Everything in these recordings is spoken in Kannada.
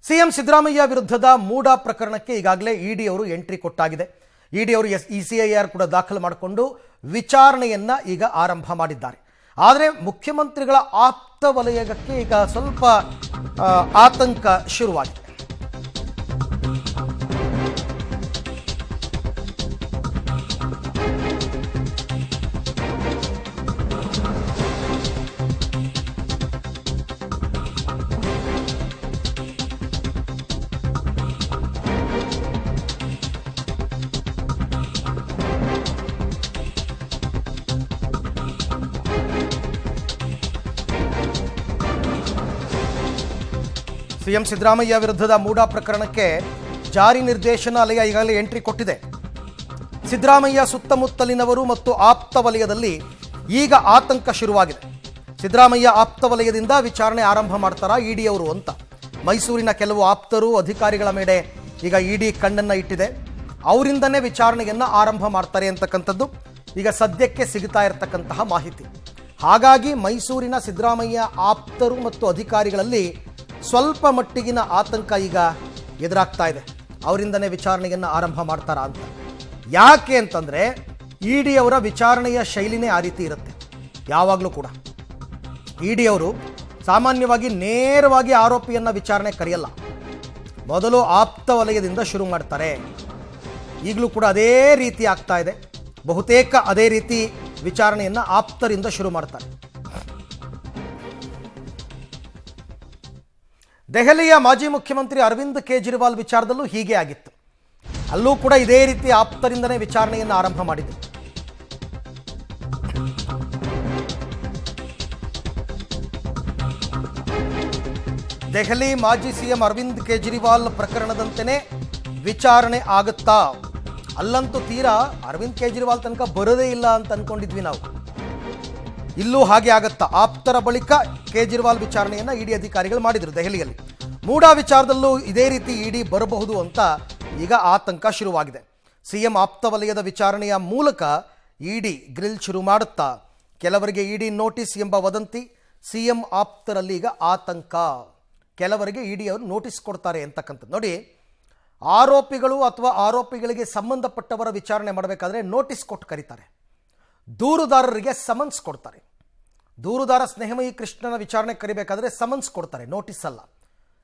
ಸಿಎಂ ಸಿದ್ದರಾಮಯ್ಯ ವಿರುದ್ಧದ ಮೂಡ ಪ್ರಕರಣಕ್ಕೆ ಈಗಾಗಲೇ ಇಡಿ ಅವರು ಎಂಟ್ರಿ ಕೊಟ್ಟಾಗಿದೆ. ಇಡಿ ಅವರು ಇಸಿಐಆರ್ ಕೂಡ ದಾಖಲು ಮಾಡಿಕೊಂಡು ವಿಚಾರಣೆಯನ್ನ ಈಗ ಆರಂಭ ಮಾಡಿದ್ದಾರೆ. ಆದರೆ ಮುಖ್ಯಮಂತ್ರಿಗಳ ಆಪ್ತ ವಲಯಕ್ಕೆ ಈಗ ಸ್ವಲ್ಪ ಆತಂಕ ಶುರುವಾಗಿದೆ. ಸಿಎಂ ಸಿದ್ದರಾಮಯ್ಯ ವಿರುದ್ಧದ ಮೂಡ ಪ್ರಕರಣಕ್ಕೆ ಜಾರಿ ನಿರ್ದೇಶನಾಲಯ ಈಗಾಗಲೇ ಎಂಟ್ರಿ ಕೊಟ್ಟಿದೆ. ಸಿದ್ದರಾಮಯ್ಯ ಸುತ್ತಮುತ್ತಲಿನವರು ಮತ್ತು ಆಪ್ತ ವಲಯದಲ್ಲಿ ಈಗ ಆತಂಕ ಶುರುವಾಗಿದೆ. ಸಿದ್ದರಾಮಯ್ಯ ಆಪ್ತ ವಲಯದಿಂದ ವಿಚಾರಣೆ ಆರಂಭ ಮಾಡ್ತಾರಾ ಇಡಿ ಅವರು ಅಂತ ಮೈಸೂರಿನ ಕೆಲವು ಆಪ್ತರು ಅಧಿಕಾರಿಗಳ ಮೇಲೆ ಈಗ ಇಡಿ ಕಣ್ಣನ್ನು ಇಟ್ಟಿದೆ. ಅವರಿಂದನೇ ವಿಚಾರಣೆಯನ್ನು ಆರಂಭ ಮಾಡ್ತಾರೆ ಅಂತಕ್ಕಂಥದ್ದು ಈಗ ಸದ್ಯಕ್ಕೆ ಸಿಗ್ತಾ ಇರತಕ್ಕಂತಹ ಮಾಹಿತಿ. ಹಾಗಾಗಿ ಮೈಸೂರಿನ ಸಿದ್ದರಾಮಯ್ಯ ಆಪ್ತರು ಮತ್ತು ಅಧಿಕಾರಿಗಳಲ್ಲಿ ಸ್ವಲ್ಪ ಮಟ್ಟಿಗಿನ ಆತಂಕ ಈಗ ಎದುರಾಗ್ತಾ ಇದೆ. ಅವರಿಂದನೇ ವಿಚಾರಣೆಯನ್ನು ಆರಂಭ ಮಾಡ್ತಾರಾ ಅಂತ. ಯಾಕೆ ಅಂತಂದರೆ ಇಡಿ ಅವರ ವಿಚಾರಣೆಯ ಶೈಲಿನೇ ಆ ರೀತಿ ಇರುತ್ತೆ. ಯಾವಾಗಲೂ ಕೂಡ ಇಡಿ ಅವರು ಸಾಮಾನ್ಯವಾಗಿ ನೇರವಾಗಿ ಆರೋಪಿಯನ್ನು ವಿಚಾರಣೆ ಕರೆಯಲ್ಲ. ಮೊದಲು ಆಪ್ತ ವಲಯದಿಂದ ಶುರು ಮಾಡ್ತಾರೆ. ಈಗಲೂ ಕೂಡ ಅದೇ ರೀತಿ ಆಗ್ತಾ ಇದೆ. ಬಹುತೇಕ ಅದೇ ರೀತಿ ವಿಚಾರಣೆಯನ್ನು ಆಪ್ತರಿಂದ ಶುರು ಮಾಡ್ತಾರೆ. ದೆಹಲಿಯ ಮಾಜಿ ಮುಖ್ಯಮಂತ್ರಿ ಅರವಿಂದ್ ಕೇಜ್ರಿವಾಲ್ ವಿಚಾರದಲ್ಲೂ ಹೀಗೆ ಆಗಿತ್ತು. ಅಲ್ಲೂ ಕೂಡ ಇದೇ ರೀತಿ ಆಪ್ತರಿಂದನೇ ವಿಚಾರಣೆಯನ್ನು ಆರಂಭ ಮಾಡಿದೆ. ದೆಹಲಿ ಮಾಜಿ ಸಿಎಂ ಅರವಿಂದ್ ಕೇಜ್ರಿವಾಲ್ ಪ್ರಕರಣದಂತೆಯೇ ವಿಚಾರಣೆ ಆಗುತ್ತಾ? ಅಲ್ಲಂತೂ ತೀರಾ ಅರವಿಂದ್ ಕೇಜ್ರಿವಾಲ್ ತನಕ ಬರೋದೇ ಇಲ್ಲ ಅಂತ ಅನ್ಕೊಂಡಿದ್ವಿ ನಾವು. ಇಲ್ಲೂ ಹಾಗೆ ಆಗುತ್ತಾ? ಆಪ್ತರ ಬಳಿಕ ಕೇಜ್ರಿವಾಲ್ ವಿಚಾರಣೆಯನ್ನು ಇಡಿ ಅಧಿಕಾರಿಗಳು ಮಾಡಿದರು ದೆಹಲಿಯಲ್ಲಿ. ಮೂಡ ವಿಚಾರದಲ್ಲೂ ಇದೇ ರೀತಿ ಇಡಿ ಬರಬಹುದು ಅಂತ ಈಗ ಆತಂಕ ಶುರುವಾಗಿದೆ. ಸಿಎಂ ಆಪ್ತ ವಲಯದ ವಿಚಾರಣೆಯ ಮೂಲಕ ಇಡಿ ಗ್ರಿಲ್ ಶುರು ಮಾಡುತ್ತಾ? ಕೆಲವರಿಗೆ ಇಡಿ ನೋಟಿಸ್ ಎಂಬ ವದಂತಿ, ಸಿಎಂ ಆಪ್ತರಲ್ಲಿ ಈಗ ಆತಂಕ. ಕೆಲವರಿಗೆ ಇಡಿ ಅವರು ನೋಟಿಸ್ ಕೊಡ್ತಾರೆ ಅಂತಕ್ಕಂಥದ್ದು. ನೋಡಿ, ಆರೋಪಿಗಳು ಅಥವಾ ಆರೋಪಿಗಳಿಗೆ ಸಂಬಂಧಪಟ್ಟವರ ವಿಚಾರಣೆ ಮಾಡಬೇಕಾದ್ರೆ ನೋಟಿಸ್ ಕೊಟ್ಟು ಕರೀತಾರೆ. ದೂರುದಾರರಿಗೆ ಸಮನ್ಸ್ ಕೊಡ್ತಾರೆ. ದೂರುದಾರ ಸ್ನೇಹಮಯಿ ಕೃಷ್ಣನ ವಿಚಾರಣೆ ಕರಿಬೇಕಾದ್ರೆ ಸಮನ್ಸ್ ಕೊಡ್ತಾರೆ, ನೋಟಿಸ್ ಅಲ್ಲ.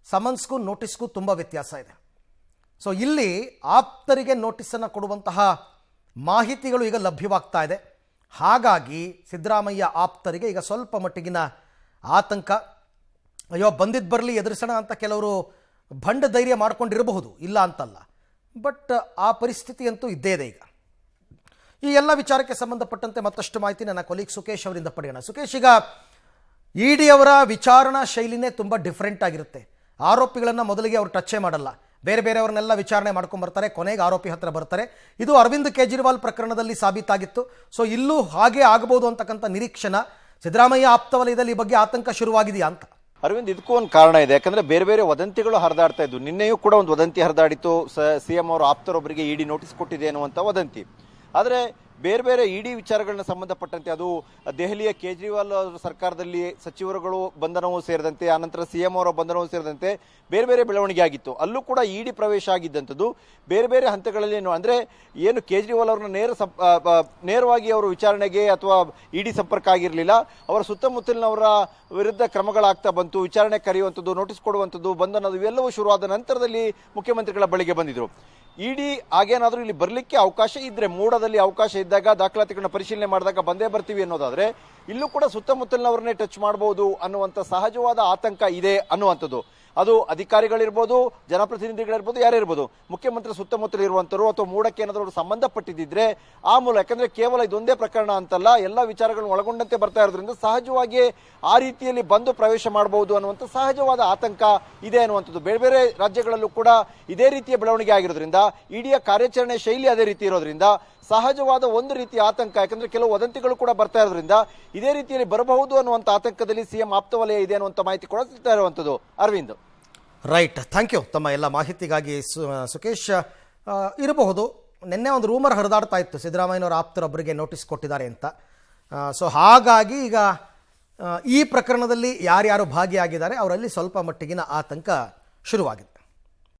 ಸಮನ್ಸ್ಗೂ ನೋಟಿಸ್ಗೂ ತುಂಬ ವ್ಯತ್ಯಾಸ ಇದೆ. ಸೊ ಇಲ್ಲಿ ಆಪ್ತರಿಗೆ ನೋಟಿಸನ್ನು ಕೊಡುವಂತಹ ಮಾಹಿತಿಗಳು ಈಗ ಲಭ್ಯವಾಗ್ತಾ ಇದೆ. ಹಾಗಾಗಿ ಸಿದ್ದರಾಮಯ್ಯ ಆಪ್ತರಿಗೆ ಈಗ ಸ್ವಲ್ಪ ಮಟ್ಟಿಗಿನ ಆತಂಕ. ಅಯ್ಯೋ ಬಂದಿದ್ದು ಬರಲಿ ಎದುರಿಸೋಣ ಅಂತ ಕೆಲವರು ಭಂಡ ಧೈರ್ಯ ಮಾಡ್ಕೊಂಡಿರಬಹುದು, ಇಲ್ಲ ಅಂತಲ್ಲ. ಬಟ್ ಆ ಪರಿಸ್ಥಿತಿ ಅಂತೂ ಇದ್ದೇ ಇದೆ. ಈಗ ಈ ಎಲ್ಲ ವಿಚಾರಕ್ಕೆ ಸಂಬಂಧಪಟ್ಟಂತೆ ಮತ್ತಷ್ಟು ಮಾಹಿತಿ ನನ್ನ ಕೊಲೀಗ್ ಸುಕೇಶ್ ಅವರಿಂದ ಪಡೆಯೋಣ. ಸುಕೇಶ್, ಈಗ ಇಡಿ ಅವರ ವಿಚಾರಣಾ ಶೈಲಿನೇ ತುಂಬ ಡಿಫ್ರೆಂಟ್ ಆಗಿರುತ್ತೆ. ಆರೋಪಿಗಳನ್ನು ಮೊದಲಿಗೆ ಅವರು ಟಚ್ಚೇ ಮಾಡಲ್ಲ, ಬೇರೆ ಬೇರೆಯವ್ರನ್ನೆಲ್ಲ ವಿಚಾರಣೆ ಮಾಡ್ಕೊಂಡ್ಬರ್ತಾರೆ, ಕೊನೆಗೆ ಆರೋಪಿ ಹತ್ರ ಬರ್ತಾರೆ. ಇದು ಅರವಿಂದ್ ಕೇಜ್ರಿವಾಲ್ ಪ್ರಕರಣದಲ್ಲಿ ಸಾಬೀತಾಗಿತ್ತು. ಸೊ ಇಲ್ಲೂ ಹಾಗೆ ಆಗಬಹುದು ಅಂತಕ್ಕಂಥ ನಿರೀಕ್ಷಣ. ಸಿದ್ದರಾಮಯ್ಯ ಆಪ್ತ ವಲಯದಲ್ಲಿ ಈ ಬಗ್ಗೆ ಆತಂಕ ಶುರುವಾಗಿದೆಯಾ ಅಂತ? ಅರವಿಂದ್, ಇದಕ್ಕೂ ಒಂದು ಕಾರಣ ಇದೆ. ಯಾಕಂದ್ರೆ ಬೇರೆ ಬೇರೆ ವದಂತಿಗಳು ಹರಿದಾಡ್ತಾ ಇದ್ವು. ನಿನ್ನೆಯೂ ಕೂಡ ಒಂದು ವದಂತಿ ಹರಿದಾಡಿತ್ತು, ಸಿಎಂ ಅವರು ಆಪ್ತರೊಬ್ಬರಿಗೆ ಇಡಿ ನೋಟಿಸ್ ಕೊಟ್ಟಿದೆ ಅನ್ನುವಂಥ ವದಂತಿ. ಆದರೆ ಬೇರೆ ಬೇರೆ ಇಡಿ ವಿಚಾರಗಳನ್ನ ಸಂಬಂಧಪಟ್ಟಂತೆ, ಅದು ದೆಹಲಿಯ ಕೇಜ್ರಿವಾಲ್ ಸರ್ಕಾರದಲ್ಲಿ ಸಚಿವರುಗಳು ಬಂಧನವೂ ಸೇರಿದಂತೆ, ಆನಂತರ ಸಿಎಂ ಅವರ ಬಂಧನವೂ ಸೇರಿದಂತೆ ಬೇರೆ ಬೇರೆ ಬೆಳವಣಿಗೆ ಆಗಿತ್ತು. ಅಲ್ಲೂ ಕೂಡ ಇಡಿ ಪ್ರವೇಶ ಆಗಿದ್ದಂಥದ್ದು ಬೇರೆ ಬೇರೆ ಹಂತಗಳಲ್ಲಿ. ಅಂದರೆ ಏನು ಕೇಜ್ರಿವಾಲ್ ಅವ್ರನ್ನ ನೇರವಾಗಿ ಅವರು ವಿಚಾರಣೆಗೆ ಅಥವಾ ಇಡಿ ಸಂಪರ್ಕ ಆಗಿರಲಿಲ್ಲ. ಅವರ ಸುತ್ತಮುತ್ತಲಿನವರ ವಿರುದ್ಧ ಕ್ರಮಗಳಾಗ್ತಾ ಬಂತು. ವಿಚಾರಣೆ ಕರೆಯುವಂಥದ್ದು, ನೋಟಿಸ್ ಕೊಡುವಂಥದ್ದು, ಬಂಧನ ಇವೆಲ್ಲವೂ ಶುರುವಾದ ನಂತರದಲ್ಲಿ ಮುಖ್ಯಮಂತ್ರಿಗಳ ಬಳಿಗೆ ಬಂದಿದ್ರು. ಇಡಿ ಹಾಗೇನಾದರೂ ಇಲ್ಲಿ ಬರಲಿಕ್ಕೆ ಅವಕಾಶ ಇದ್ರೆ, ಮೂಡದಲ್ಲಿ ಅವಕಾಶ ಇದ್ದಾಗ ದಾಖಲಾತಿಗಳನ್ನ ಪರಿಶೀಲನೆ ಮಾಡಿದಾಗ ಬಂದೇ ಬರ್ತೀವಿ ಅನ್ನೋದಾದ್ರೆ, ಇಲ್ಲೂ ಕೂಡ ಸುತ್ತಮುತ್ತಲಿನವರನ್ನೇ ಟಚ್ ಮಾಡಬಹುದು ಅನ್ನುವಂಥ ಸಹಜವಾದ ಆತಂಕ ಇದೆ ಅನ್ನುವಂಥದ್ದು. ಅದು ಅಧಿಕಾರಿಗಳಿರ್ಬೋದು, ಜನಪ್ರತಿನಿಧಿಗಳಿರ್ಬೋದು, ಯಾರೇ ಇರ್ಬೋದು, ಮುಖ್ಯಮಂತ್ರಿ ಸುತ್ತಮುತ್ತಲು ಇರುವಂತರು ಅಥವಾ ಮೂಡಕ್ಕೆ ಏನಾದರೂ ಸಂಬಂಧಪಟ್ಟಿದ್ದರೆ ಆ ಮೂಲ, ಯಾಕಂದ್ರೆ ಕೇವಲ ಇದೊಂದೇ ಪ್ರಕರಣ ಅಂತಲ್ಲ, ಎಲ್ಲ ವಿಚಾರಗಳನ್ನು ಒಳಗೊಂಡಂತೆ ಬರ್ತಾ ಇರೋದ್ರಿಂದ ಸಹಜವಾಗಿ ಆ ರೀತಿಯಲ್ಲಿ ಬಂದು ಪ್ರವೇಶ ಮಾಡಬಹುದು ಅನ್ನುವಂಥ ಸಹಜವಾದ ಆತಂಕ ಇದೆ ಅನ್ನುವಂಥದ್ದು. ಬೇರೆ ಬೇರೆ ರಾಜ್ಯಗಳಲ್ಲೂ ಕೂಡ ಇದೇ ರೀತಿಯ ಬೆಳವಣಿಗೆ ಆಗಿರೋದ್ರಿಂದ, ಇಡಿಯ ಕಾರ್ಯಾಚರಣೆ ಶೈಲಿ ಅದೇ ರೀತಿ ಇರೋದ್ರಿಂದ ಸಹಜವಾದ ಒಂದು ರೀತಿಯ ಆತಂಕ. ಯಾಕಂದ್ರೆ ಕೆಲವು ವದಂತಿಗಳು ಕೂಡ ಬರ್ತಾ ಇರೋದ್ರಿಂದ ಇದೇ ರೀತಿಯಲ್ಲಿ ಬರಬಹುದು ಅನ್ನುವಂಥ ಆತಂಕದಲ್ಲಿ ಸಿಎಂ ಆಪ್ತ ವಲಯ ಇದೆ ಅನ್ನುವಂಥ ಮಾಹಿತಿ ಕೂಡ ಸಿಗ್ತಾ ಇರುವಂಥದ್ದು. ಅರವಿಂದ್, ರೈಟ್, ಥ್ಯಾಂಕ್ ಯು ತಮ್ಮ ಎಲ್ಲ ಮಾಹಿತಿಗಾಗಿ ಸುಕೇಶ್. ಇರಬಹುದು, ನಿನ್ನೆ ಒಂದು ರೂಮರ್ ಹರಿದಾಡ್ತಾ ಇತ್ತು ಸಿದ್ದರಾಮಯ್ಯನವರ ಆಪ್ತರೊಬ್ಬರಿಗೆ ನೋಟಿಸ್ ಕೊಟ್ಟಿದ್ದಾರೆ ಅಂತ. ಸೊ ಹಾಗಾಗಿ ಈಗ ಈ ಪ್ರಕರಣದಲ್ಲಿ ಯಾರ್ಯಾರು ಭಾಗಿಯಾಗಿದ್ದಾರೆ ಅವರಲ್ಲಿ ಸ್ವಲ್ಪ ಮಟ್ಟಿಗಿನ ಆತಂಕ ಶುರುವಾಗಿದೆ.